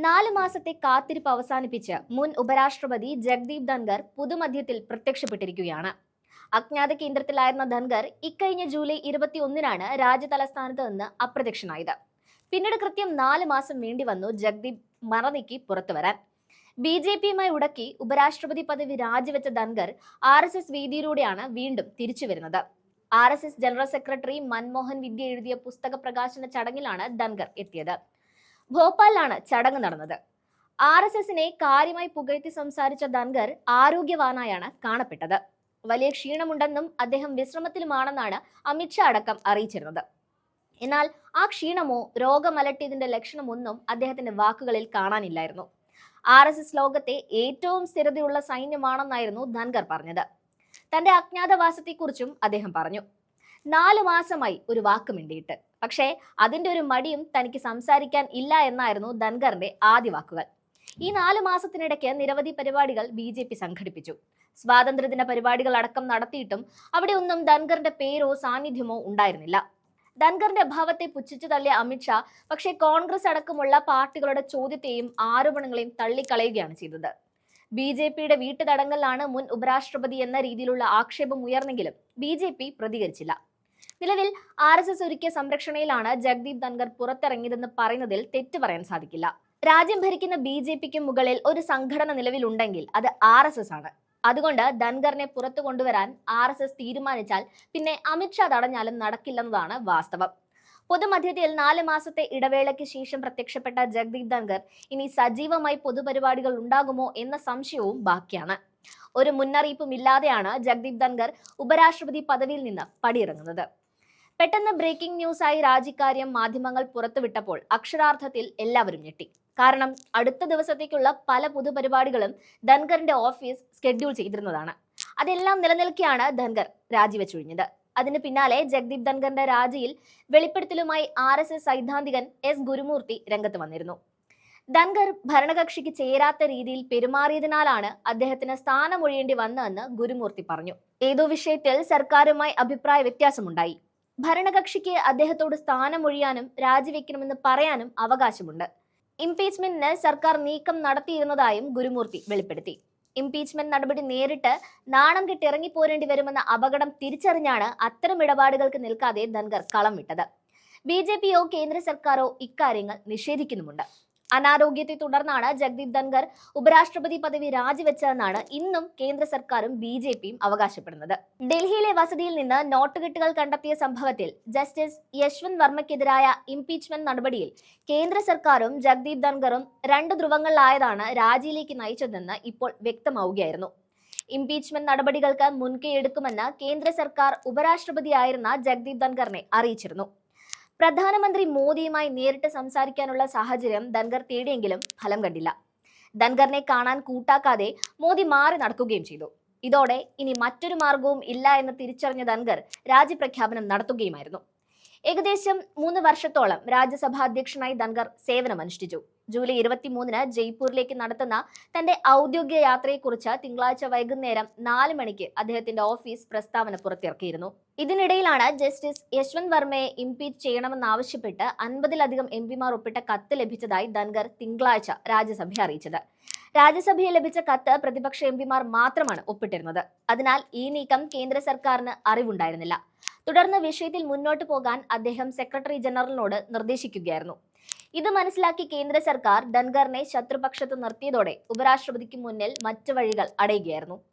4 മാസത്തെ കാത്തിരിപ്പ് അവസാനിപ്പിച്ച് മുൻ ഉപരാഷ്ട്രപതി ജഗ്ദീപ് ധൻഖർ പുതുമധ്യത്തിൽ പ്രത്യക്ഷപ്പെട്ടിരിക്കുകയാണ്. അജ്ഞാത കേന്ദ്രത്തിലായിരുന്ന ധൻഖർ ഇക്കഴിഞ്ഞ ജൂലൈ 21-നാണ് രാജ്യതലസ്ഥാനത്ത് നിന്ന് അപ്രത്യക്ഷനായത്. പിന്നീട് കൃത്യം 4 മാസം വേണ്ടി വന്നു ജഗ്ദീപ് മറനീക്കി പുറത്തുവരാൻ. BJPയുമായി ഉടക്കി ഉപരാഷ്ട്രപതി പദവി രാജിവെച്ച ധൻഖർ RSS വേദിയിലൂടെയാണ് വീണ്ടും തിരിച്ചുവരുന്നത്. RSS ജനറൽ സെക്രട്ടറി മൻമോഹൻ വിദ്യ എഴുതിയ പുസ്തക പ്രകാശന ചടങ്ങിലാണ് ധൻഖർ എത്തിയത്. ഭോപ്പാലിലാണ് ചടങ്ങ് നടന്നത്. RSSനെ കാര്യമായി പുകഴ്ത്തി സംസാരിച്ച ധൻഖർ ആരോഗ്യവാനായാണ് കാണപ്പെട്ടത്. വലിയ ക്ഷീണമുണ്ടെന്നും അദ്ദേഹം വിശ്രമത്തിലുമാണെന്നാണ് അമിത്ഷാ അടക്കം അറിയിച്ചിരുന്നത്. എന്നാൽ ആ ക്ഷീണമോ രോഗമലട്ടിയതിന്റെ ലക്ഷണമൊന്നും അദ്ദേഹത്തിന്റെ വാക്കുകളിൽ കാണാനില്ലായിരുന്നു. RSS ലോകത്തെ ഏറ്റവും സ്ഥിരതയുള്ള സൈന്യമാണെന്നായിരുന്നു ധൻഖർ പറഞ്ഞത്. തന്റെ അജ്ഞാതവാസത്തെക്കുറിച്ചും അദ്ദേഹം പറഞ്ഞു. 4 മാസമായി ഒരു വാക്ക് മിണ്ടിയിട്ട്, പക്ഷേ അതിന്റെ ഒരു മടിയും തനിക്ക് സംസാരിക്കാൻ ഇല്ല എന്നായിരുന്നു ധൻഖറിന്റെ ആദ്യ വാക്കുകൾ. ഈ 4 മാസത്തിനിടയ്ക്ക് നിരവധി പരിപാടികൾ BJP സംഘടിപ്പിച്ചു. സ്വാതന്ത്ര്യദിന പരിപാടികൾ അടക്കം നടത്തിയിട്ടും അവിടെ ഒന്നും ധൻഖറിന്റെ പേരോ സാന്നിധ്യമോ ഉണ്ടായിരുന്നില്ല. ധൻഖറിന്റെ അഭാവത്തെ പുച്ഛിച്ചു തള്ളിയ അമിത്ഷാ പക്ഷേ കോൺഗ്രസ് അടക്കമുള്ള പാർട്ടികളുടെ ചോദ്യത്തെയും ആരോപണങ്ങളെയും തള്ളിക്കളയുകയാണ് ചെയ്തത്. BJPയുടെ വീട്ടുതടങ്കലിലാണ് മുൻ ഉപരാഷ്ട്രപതി എന്ന രീതിയിലുള്ള ആക്ഷേപം ഉയർന്നെങ്കിലും BJP പ്രതികരിച്ചില്ല. നിലവിൽ RSS ഒരുക്കിയ സംരക്ഷണയിലാണ് ജഗ്ദീപ് ധൻഖർ പുറത്തിറങ്ങിയതെന്ന് പറയുന്നതിൽ തെറ്റ് പറയാൻ സാധിക്കില്ല. രാജ്യം ഭരിക്കുന്ന BJPക്ക് മുകളിൽ ഒരു സംഘടന നിലവിലുണ്ടെങ്കിൽ അത് RSS ആണ്. അതുകൊണ്ട് ധൻഖറിനെ പുറത്തു കൊണ്ടുവരാൻ RSS തീരുമാനിച്ചാൽ പിന്നെ അമിത്ഷാ തടഞ്ഞാലും നടക്കില്ലെന്നതാണ് വാസ്തവം. പൊതുമധ്യത്തിൽ 4 മാസത്തെ ഇടവേളയ്ക്ക് ശേഷം പ്രത്യക്ഷപ്പെട്ട ജഗ്ദീപ് ധൻഖർ ഇനി സജീവമായി പൊതുപരിപാടികൾ ഉണ്ടാകുമോ എന്ന സംശയവും ബാക്കിയാണ്. ഒരു മുന്നറിയിപ്പും ഇല്ലാതെയാണ് ജഗ്ദീപ് ധൻഖർ ഉപരാഷ്ട്രപതി പദവിയിൽ നിന്ന് പടിയിറങ്ങുന്നത്. പെട്ടെന്ന് ബ്രേക്കിംഗ് ന്യൂസായി രാജിക്കാര്യം മാധ്യമങ്ങൾ പുറത്തുവിട്ടപ്പോൾ അക്ഷരാർത്ഥത്തിൽ എല്ലാവരും ഞെട്ടി. കാരണം അടുത്ത ദിവസത്തേക്കുള്ള പല പൊതുപരിപാടികളും ധൻഖറിന്റെ ഓഫീസ് സ്കെഡ്യൂൾ ചെയ്തിരുന്നതാണ്. അതെല്ലാം നിലനിൽക്കെയാണ് ധൻഖർ രാജിവെച്ചൊഴിഞ്ഞത്. അതിന് പിന്നാലെ ജഗ്ദീപ് ധൻഖറിന്റെ രാജിയിൽ വെളിപ്പെടുത്തലുമായി RSS സൈദ്ധാന്തികൻ S ഗുരുമൂർത്തി രംഗത്ത് വന്നിരുന്നു. ധൻഖർ ഭരണകക്ഷിക്ക് ചേരാത്ത രീതിയിൽ പെരുമാറിയതിനാലാണ് അദ്ദേഹത്തിന് സ്ഥാനമൊഴിയേണ്ടി വന്നതെന്ന് ഗുരുമൂർത്തി പറഞ്ഞു. ഏതോ വിഷയത്തിൽ സർക്കാരുമായി അഭിപ്രായ വ്യത്യാസമുണ്ടായി. ഭരണകക്ഷിക്ക് അദ്ദേഹത്തോട് സ്ഥാനമൊഴിയാനും രാജിവെക്കണമെന്ന് പറയാനും അവകാശമുണ്ട്. ഇംപീച്ച്മെന്റിന് സർക്കാർ നീക്കം നടത്തിയിരുന്നതായും ഗുരുമൂർത്തി വെളിപ്പെടുത്തി. ഇംപീച്ച്മെന്റ് നടപടി നേരിട്ട് നാണം കെട്ടി ഇറങ്ങിപ്പോരേണ്ടി വരുമെന്ന അപകടം തിരിച്ചറിഞ്ഞാണ് അത്തരം ഇടപാടുകൾക്ക് നിൽക്കാതെ ധൻഖർ കളം വിട്ടത്. BJPയോ കേന്ദ്ര സർക്കാരോ ഇക്കാര്യങ്ങൾ നിഷേധിക്കുന്നുമുണ്ട്. അനാരോഗ്യത്തെ തുടർന്നാണ് ജഗ്ദീപ് ധൻഖർ ഉപരാഷ്ട്രപതി പദവി രാജിവെച്ചതെന്നാണ് ഇന്നും കേന്ദ്ര സർക്കാരും BJPയും അവകാശപ്പെടുന്നത്. ഡൽഹിയിലെ വസതിയിൽ നിന്ന് നോട്ടുകെട്ടുകൾ കണ്ടെത്തിയ സംഭവത്തിൽ ജസ്റ്റിസ് യശ്വന്ത് വർമ്മയ്ക്കെതിരായ ഇംപീച്ച്മെന്റ് നടപടിയിൽ കേന്ദ്ര സർക്കാരും ജഗ്ദീപ് ധൻഖറും 2 ധ്രുവങ്ങളിലായതാണ് രാജിയിലേക്ക് നയിച്ചതെന്ന് ഇപ്പോൾ വ്യക്തമാവുകയായിരുന്നു. ഇംപീച്ച്മെന്റ് നടപടികൾക്ക് മുൻകൈ എടുക്കുമെന്ന് കേന്ദ്ര സർക്കാർ ഉപരാഷ്ട്രപതിയായിരുന്ന ജഗ്ദീപ് ധൻഖറിനെ അറിയിച്ചിരുന്നു. പ്രധാനമന്ത്രി മോദിയുമായി നേരിട്ട് സംസാരിക്കാനുള്ള സാഹചര്യം ധൻഖർ തേടിയെങ്കിലും ഫലം കണ്ടില്ല. ധൻഖറിനെ കാണാൻ കൂട്ടാക്കാതെ മോദി മാറി നടക്കുകയും ചെയ്തു. ഇതോടെ ഇനി മറ്റൊരു മാർഗവും ഇല്ല എന്ന് തിരിച്ചറിഞ്ഞ ധൻഖർ രാജിപ്രഖ്യാപനം നടത്തുകയുമായിരുന്നു. ഏകദേശം 3 വർഷത്തോളം രാജ്യസഭാ അധ്യക്ഷനായി ധൻഖർ സേവനമനുഷ്ഠിച്ചു. ജൂലൈ 23-ന് ജയ്പൂരിലേക്ക് നടത്തുന്ന തന്റെ ഔദ്യോഗിക യാത്രയെക്കുറിച്ച് തിങ്കളാഴ്ച വൈകുന്നേരം 4 മണിക്ക് അദ്ദേഹത്തിന്റെ ഓഫീസ് പ്രസ്താവന പുറത്തിറക്കിയിരുന്നു. ഇതിനിടയിലാണ് ജസ്റ്റിസ് യശ്വന്ത് വർമ്മയെ ഇംപീച്ച് ചെയ്യണമെന്നാവശ്യപ്പെട്ട് 50-ലധികം MPമാർ ഒപ്പിട്ട കത്ത് ലഭിച്ചതായി ധൻഖർ തിങ്കളാഴ്ച രാജ്യസഭയെ അറിയിച്ചത്. രാജ്യസഭയിൽ ലഭിച്ച കത്ത് പ്രതിപക്ഷ MPമാർ മാത്രമാണ് ഒപ്പിട്ടിരുന്നത്. അതിനാൽ ഈ നീക്കം കേന്ദ്ര സർക്കാരിന് അറിവുണ്ടായിരുന്നില്ല. തുടർന്ന് വിഷയത്തിൽ മുന്നോട്ട് പോകാൻ അദ്ദേഹം സെക്രട്ടറി ജനറലിനോട് നിർദ്ദേശിക്കുകയായിരുന്നു. ഇത് മനസ്സിലാക്കി കേന്ദ്ര സർക്കാർ ധൻഖറിനെ ശത്രുപക്ഷത്ത് നിർത്തിയതോടെ ഉപരാഷ്ട്രപതിക്ക് മുന്നിൽ മറ്റു വഴികൾ അടയുകയായിരുന്നു.